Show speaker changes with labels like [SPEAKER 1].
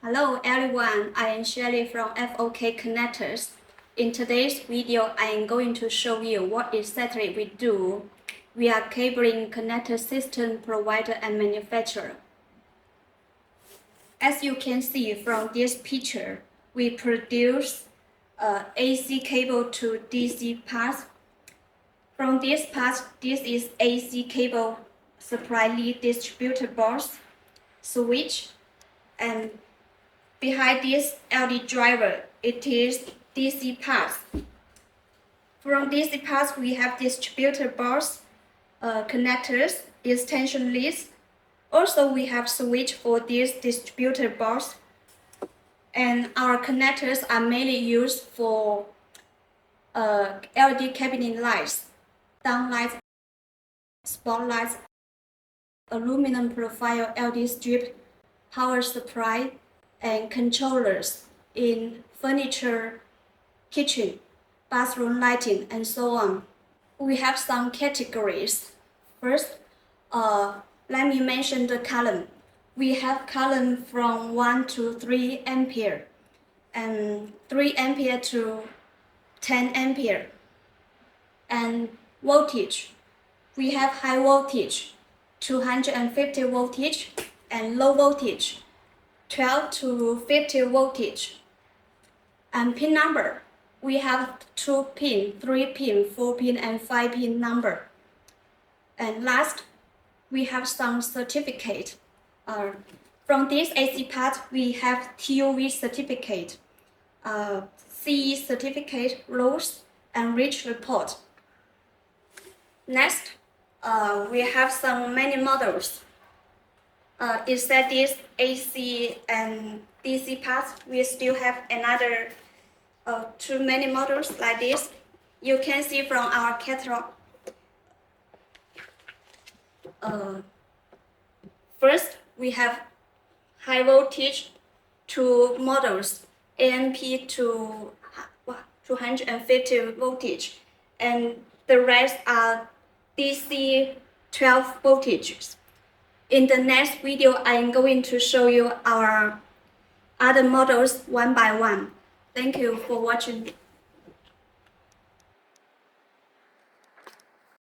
[SPEAKER 1] Hello everyone, I am Shelly from FOK Connectors. In today's video, I am going to show you what exactly we do. We are cabling connector system provider and manufacturer. As you can see from this picture, we produce AC cable to DC path. From this path, this is AC cable supply lead distributor box, switch, and behind this LED driver, it is DC path. From DC path, we have distributor box, connectors, extension leads. Also, we have switch for this distributor box. And our connectors are mainly used for LED cabinet lights, downlights, spotlights, aluminum profile LED strip, power supply, and controllers in furniture, kitchen, bathroom lighting, and so on. We have some categories. First, let me mention the column. We have column from 1 to 3 ampere and 3 ampere to 10 ampere. And voltage, we have high voltage, 250 voltage, and low voltage, 12 to 50 voltage. And pin number, we have 2 pin, 3 pin, 4 pin, and 5 pin number. And last, we have some certificate. From this AC part, we have TÜV certificate, CE certificate, rules, and REACH report. Next, we have some many models. Instead this AC and DC parts, we still have another too many models like this. You can see from our catalog. First, we have high voltage 2 models, AMP to 250 voltage, and the rest are DC 12 voltages. In the next video, I am going to show you our other models one by one. Thank you for watching.